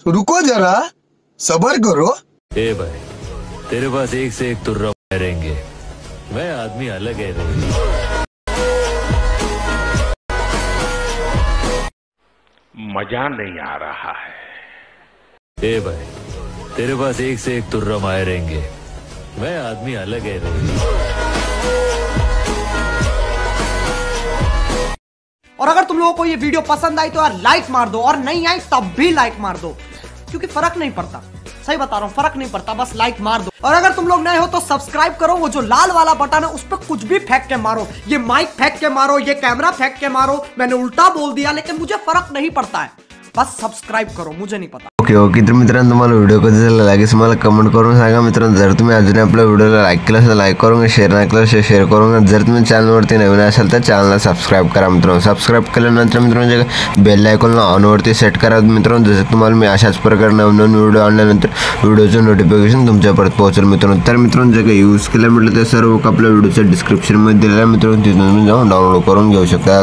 रुको जरा, सबर करो। ए भाई, तेरे पास एक से एक तुर्रा रहेंगे, मैं आदमी अलग है रे। मजा नहीं आ रहा है। ए भाई, तेरे पास एक से एक तुर्रा माए रहेंगे, मैं आदमी अलग है रे। और अगर तुम लोगों को ये वीडियो पसंद आई तो यार लाइक मार दो, और नहीं आई तब भी लाइक मार दो, क्योंकि फर्क नहीं पड़ता। सही बता रहा हूँ, फर्क नहीं पड़ता, बस लाइक मार दो। और अगर तुम लोग नए हो तो सब्सक्राइब करो, वो जो लाल वाला बटन है उस पर कुछ भी फेंक के मारो, ये माइक फेंक के मारो, ये कैमरा फेंक के मारो, मैंने उल्टा बोल दिया लेकिन मुझे फर्क नहीं पड़ता है, बस सब्सक्राइब करो, मुझे नहीं पता। ओके तर मित्रांनो, तुम्हाला व्हिडिओ कधी झाला लागेल मला कमेंट करून सांगा मित्रांनो। जर तुम्ही अजून आपल्या व्हिडिओला लाईक केलं असेल लाईक करून, शेअर नाही केलं असेल शेअर करून, जर तुम्ही चॅनलवरती नवीन असाल तर चॅनलला सबस्क्राईब करा मित्रांनो। सबस्क्राईब केल्यानंतर मित्रांनो जे बेल आयकॉनला ऑनवरती सेट करा मित्रांनो, जसं तुम्हाला मी अशाच प्रकारे नवीन व्हिडिओ आणल्यानंतर व्हिडिओचं नोटिफिकेशन तुमच्यापर्यंत पोहोचेल मित्रांनो। तर मित्रांनो जे काही यूज केलं म्हटलं ते सर्व आपल्या व्हिडिओच्या डिस्क्रिप्शनमध्ये दिलेलं आहे मित्रांनो, तिथून तुम्ही जाऊन डाउनलोड करून घेऊ शकता।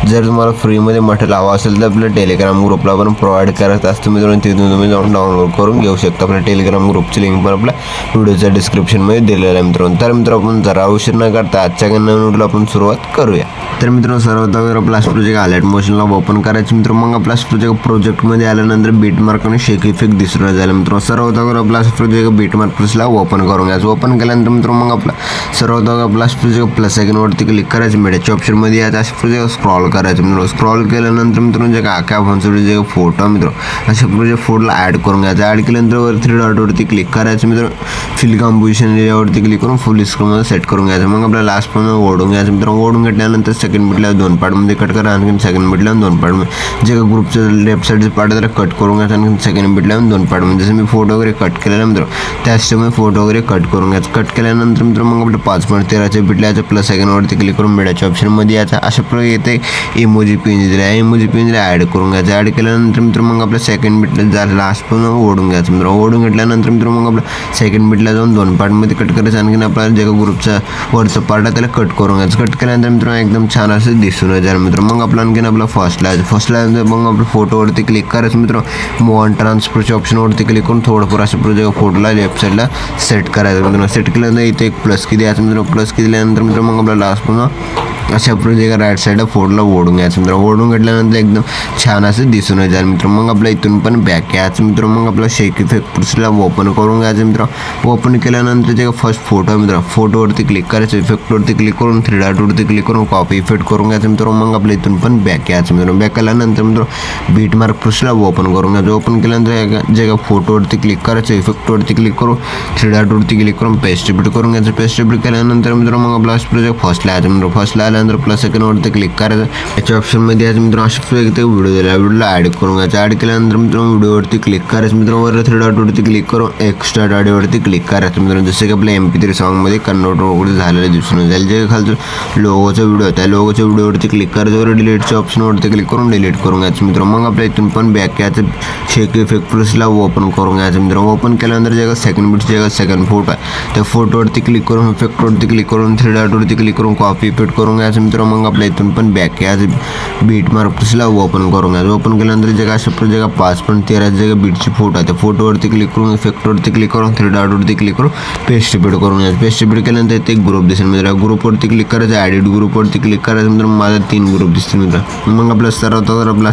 जर तुम्हाला फ्रीमध्ये मटेरियल हवं असेल तर आपल्या टेलिग्राम ग्रुपला पण प्रोव्हाइड करत असतो मित्रांनो, तिथून तुम्ही जाऊन डाउनलोड करून घेऊ शकता। आपल्या टेलिग्राम ग्रुपची लिंक पण आपल्या व्हिडिओच्या डिस्क्रिप्शनमध्ये दिलेलं आहे मित्रांनो। तर मित्रांनो आपण जरा उशीर न करता आजच्या नवीन व्हिडिओला आपण सुरुवात करूया। तर मित्रांनो सर्वात अगोदर आपला प्रोजेक्ट अलर्ट मोशनला ओपन करायचं मित्रांनो। मग आपला प्रोजेक्टमध्ये आल्यानंतर बीट मार्क आणि शेक इफेक्ट दिसून जाईल मित्रांनो। सर्वात अगोदर आपला प्रोजेक्ट बीट मार्क प्लसला ओपन करून घ्यायचं। ओपन केल्यानंतर मित्रांनो मग आपला सर्वात अगोदर आपला प्रोजेक्ट प्लस आयकॉनवरती क्लिक करायचं, मीडियाच्या ऑप्शनमध्ये यायचं, अशा प्रोजेक्ट स्क्रॉल करायचं मित्रांनो। स्क्रॉल केल्यानंतर मित्रांनो जे आख्या फोनचे जे फोटो मित्रांनो अशा प्रोजेक्ट फोटोला ॲड करून घ्यायचं। ॲड केल्यानंतर वर 3 डॉटवरती क्लिक करायचं मित्रांनो। फिल कंपोजिशन यावरती क्लिक करून फुल स्क्रीनमध्ये सेट करून घ्यायचं। मग आपल्याला लास्ट पण ओढून घ्यायचं मित्रांनो। ओढून घेतल्यानंतर सेकंड बिटला 2 पार्टमध्ये कट करा, आणखी सेकंड बिटला 2 पार्टमध्ये जे ग्रुपचं लेफ्ट साईडचे पार्ट जरा कट करून घ्यायचं, आणखी सेकंड बिटला 2 पार्टमध्ये जसं मी फोटो वगैरे कट केलेला मित्रांनो त्याच्यामुळे फोटो वगैरे कट करून घ्यायचं। कट केल्यानंतर मित्रांनो मग आपलं 5.13च्या बिटला याच्या प्लस आयकॉनवरती क्लिक करून मीडियाच्या ऑप्शनमध्ये यायचं। अशा प्रकारे येते इमोजी पिंजरे आहे, इमोजी पिंजरे ॲड करून घ्यायचं। ॲड केल्यानंतर मित्रांनो मग आपल्या सेकंड बिटला जरा लास्ट पण ओढून घ्यायचं मित्रांनो। ओढून घेतल्यानंतर मित्रांनो मग आपलं सेकंड बिटला जाऊन 2 पार्टमध्ये कट करायचं, आणखी आपल्याला जे ग्रुपचा वरचा पार्ट आहे त्याला कट करून घ्यायचं। कट केल्यानंतर मित्रांनो एकदम छान असं दिसून जाईल मित्रांनो। मग आपलं आणखीन आपला फर्स्टला मग आपलं फोटोवरती क्लिक करायचं मित्रांनो। मूव ऑन ट्रान्सफरच्या ऑप्शनवरती क्लिक करून थोडंफार असं प्रोजेक्ट फोटोला लेफ्ट साईडला सेट करायचं मित्रांनो। सेट केल्यानंतर इथे एक प्लस की द्यायचं मित्रांनो। प्लस की दिल्यानंतर मित्रांनो मग आपल्याला लास्ट पुन्हा अशा प्रोजेक्ट राईट साईडला फोटोला ओढून घ्यायचं मित्रांनो। ओढून घेतल्यानंतर एकदम छान असं दिसून जाईल मित्रांनो। मग आपल्या इथून पण बॅक यायचं मित्रांनो। मग आपला शेक इफेक्टला ओपन करून घ्यायचं मित्रांनो। ओपन केल्यानंतर जे फर्स्ट फोटो मित्रांनो फोटोवरती क्लिक करायचं, इफेक्टवरती क्लिक करून 3 डॉटवरती क्लिक करून कॉपी इफेक्ट करून घ्यायचं मित्रांनो। मग आपल्या इथून पण बॅक यायचं मित्रांनो। बॅक केल्यानंतर मित्रांनो बीट मार्क प्लसला ओपन करून घ्यायचं। ओपन केल्यानंतर जे फोटोवरती क्लिक करायचं, इफेक्टवरती क्लिक करून 3 डॉटवरती क्लिक करून पेस्ट बीट करून घ्यायचं। पेस्ट बीट केल्यानंतर मित्रांनो मग आपला प्रोजेक्ट फर्स्टला यायचं मित्रांनो। फर्स्टला आल्यानंतर प्लस आयकॉनवरती क्लिक करायचं, याच्या ऑप्शनमध्ये यायचं मित्रांनो। अशा प्रोजेक्ट व्हिडिओ दिला, व्हिडिओला ॲड करून घ्यायचं। ॲड केल्यानंतर मित्रांनो व्हिडिओवरती क्लिक करायचं मित्रांनो। वर 3 डॉटवरती क्लिक करून एक्स्ट्रा ऑडिओवरती क्लिक करायचं मित्रांनो। जसं की आपल्या MP3 सॉन्गमध्ये कन्वर्ट वगैरे झालेलं दिसून जाईल। जे खालचं लोगोचा व्हिडिओ त्या लोगोच्या व्हिडिओवरती क्लिक करायचं, वर डिलीटच्या ऑप्शनवरती क्लिक करून डिलीट करून घ्यायचं मित्रांनो। मग आपल्या इथून पण बॅक यायचं, शेक इफेक्ट प्लसला ओपन करून घ्यायचं मित्रांनो। ओपन केल्यानंतर जे सेकंड बिटचे जे सेकंड फोटो आहे त्या फोटोवरती क्लिक करून इफेक्टवरती क्लिक करून 3 डॉटवरती क्लिक करून कॉपी इफेक्ट करून घ्यायचं मित्रांनो। मग आपल्या इथून पण बॅक यायचं, बीट मार्क प्लसला ओपन करून घ्यायचं। ओपन केल्यानंतर जे अशा प्रोजेक्ट 5.13 जे बीटचे फोटो आहे त्या फोटोवरती क्लिक करून इफेक्टवरती क्लिक करून 3 डॉटवरती क्लिक करून पेस्ट बीट करून घ्यायचं। पेस्ट बीट केल्यानंतर ते एक ग्रुप दिसेल मित्रांनो। ग्रुपवरती क्लिक करायचं, ॲडिट ग्रुपवरती क्लिक करायचं मित्रांनो। माझा 3 ग्रुप दिसतील मित्रांनो। मग आपल्या सर्वात अगोदर आपला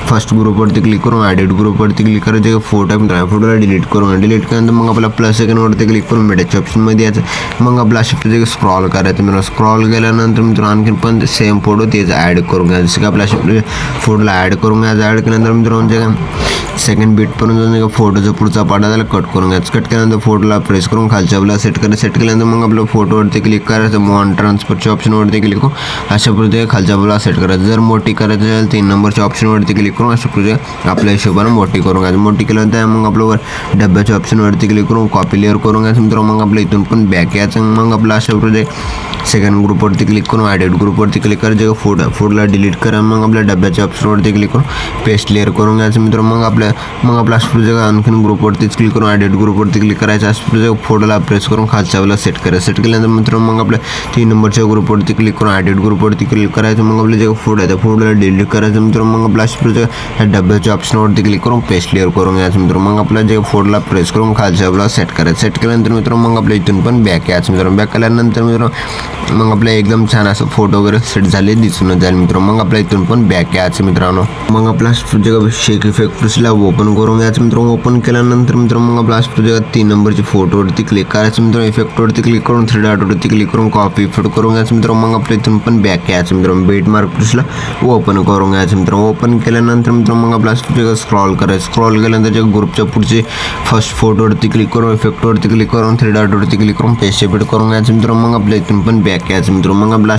फर्स्ट ग्रुपवरती क्लिक करून ॲडिट ग्रुपवरती क्लिक करायचं, जे फोटो आहे मित्रांनो फोटोला डिलीट करून डिलीट केल्यानंतर मग आपला प्लस आयकॉनवरती क्लिक करून मीडियाच्या ऑप्शनमध्ये यायचं। मग आपला अशा प्रोजेक्ट स्क्रॉल करायचं मित्रांनो। स्क्रॉल केल्यानंतर मित्रांनो आणखीन पण सेम फोटो तेच ॲड करून घ्यायचं। जसं की आपल्या अशा फोटोला ॲड करून घ्यायचं। ॲड केल्यानंतर मित्रांनो जे सेकंड बीट पर्यंत फोटोचा पुढचा पार्ट त्याला कट करून घ्यायचं। कट केल्यानंतर फोटोला प्रेस करून खालच्या आपल्याला सेट करायचं। सेट केल्यानंतर मग आपल्या फोटोवरती क्लिक करायचं, मूव ऑन ट्रान्सफरच्या ऑप्शनवरती क्लिक करून अशा प्रोजेक्ट खालच्या आपल्याला सेट करायचं। जर मोठी करायचं असेल 3 नंबरच्या ऑप्शनवरती क्लिक करून अशा प्रोजेक्ट आपल्या हिशोबाने मोठी करून घ्यायचं। मोठी केल्यानंतर मग आपल्यावर डब्याच्या ऑप्शनवरती क्लिक करून कॉपी लेअर करून घ्यायचं मित्रांनो। मग आपल्या इथून पण बॅक यायचं। मग आपला अशा प्रोजेक्ट सेकंड ग्रुपवरती क्लिक करून ॲडिट ग्रुपवरती क्लिक करायचं, फोटोला डिलीट करा। मग आपल्या डब्याच्या ऑप्शनवरती क्लिक करून पेस्ट लेअर करून घ्यायचं मित्रांनो। मग आपल्या मग आपला असं आणखीन ग्रुपवरतीच क्लिक करून ॲडिट ग्रुपवरती क्लिक करायचं असं फोटोला प्रेस करून खालच्या वेळेला सेट करायचं. सेट केल्यानंतर मित्रांनो मग आपल्या 3 नंबरच्या ग्रुपवरती क्लिक करून ॲडिट ग्रुपवरती क्लिक करायचं. मग आपले जे फोटो आहे त्या फोटोला डिलीट करायचं. मित्रांनो मग आपल्या असं ह्या डब्याच्या ऑप्शनवरती क्लिक करून पेस्ट क्लिअर करून घ्यायचं. मित्रांनो मग आपल्या जे फोटोला प्रेस करून खालच्या वेळेला सेट करायचं. सेट केल्यानंतर मित्रांनो मग आपल्या इथून पण बॅक यायचं. मित्रांनो बॅक केल्यानंतर मित्रांनो मग आपल्या एकदम छान असं फोटो वगैरे सेट झाले दिसून जाईल. मित्रांनो मग आपल्या इथून पण बॅक यायचं. मित्रांनो मग आपला शेक इफेक्ट प्लसला ओपन करून घ्यायचं. मित्रांनो ओपन केल्यानंतर मित्रांनो मग आपला 3 नंबरची फोटोवरती क्लिक करायचं. मित्रांनो इफेक्टवरती क्लिक करून 3 डॉटवरती क्लिक करून कॉपी इफेक्ट करून घ्यायचं. मित्रांनो मग आपल्या इथून पण बॅक यायचं. मित्रांनो बेट मार्क प्लसला ओपन करून घ्यायचं. मित्रांनो ओपन केल्यानंतर मित्रांनो मग आपला स्क्रॉल करायचं. स्क्रॉल केल्यानंतर ग्रुपच्या पुढचे फर्स्ट फोटोवरती क्लिक करून इफेक्टवरती क्लिक करून 3 डॉटवरती क्लिक करून पेस्ट इफेक्ट करून घ्यायचं. मित्रांनो मग आपल्या इथून पण बॅक यायचं. मित्रांनो मग आपला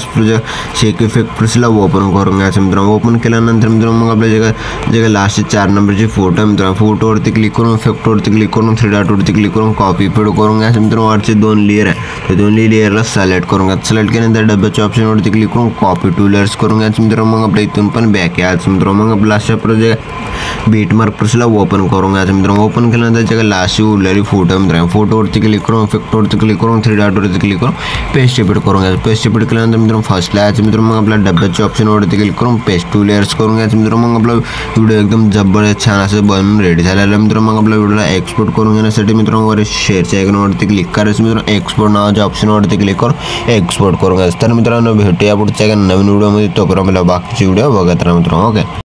शेक इफेक्ट प्लसला ओपन करून घ्यायचं. मित्रांनो ओपन केल्यानंतर मित्रांनो मग आपल्या जे लास्टचे 4 नंबरचे फोटो आहे मित्रांनो फोटोवरती क्लिक करून इफेक्टवरती क्लिक करून 3 डॉटवरती क्लिक करून कॉपी इफेक्ट करून घ्यायचं. मित्रांनो वरचे 2 लेअर आहे ते 2 लेअरला सिलेक्ट करून घ्यायचं. सिलेक्ट केल्यानंतर डब्याच्या ऑप्शनवरती क्लिक करून कॉपी 2 लेयर्स करून घ्यायचं. मित्रांनो मग आपल्या इथून पण बॅक यायचं. मित्रांनो मग आपला अशा प्रकारे बीट मार्क प्लसला ओपन करून घ्यायचं. मित्रांनो ओपन केल्यानंतर जे लास्ट उरलेली फोटो आहे मित्रांनो फोटोवरती क्लिक करून इफेक्टवरती क्लिक करून 3 डॉटवरती क्लिक करून पेस्ट इफेक्ट करून घ्यायचं. पेस्ट इफेक्ट केल्यानंतर मित्रांनो फर्स्टला यायचं. मित्रांनो मग आपल्या डब्याच्या ऑप्शनवरती क्लिक करून पेस्ट 2 लेयर्स करून घ्यायचं. मित्रांनो मग आपला व्हिडिओ एकदम जबरदस्त छान असं बनवून रेडी झालेला आहे. मित्रांनो मग आपल्या व्हिडिओला एक्सपोर्ट करून घेण्यासाठी मित्रांनो वर शेअरच्या आयकॉनवरती क्लिक करायचं. मित्रांनो एक्सपोर्ट नावाच्या ऑप्शनवरती क्लिक करून एक्सपोर्ट करून घ्यायचं. तर मित्रांनो भेटूया पुढच्या नवीन व्हिडिओमध्ये. तोपर्यंत मला बाकीचे व्हिडिओ बघत राहा मित्रांनो. ओके.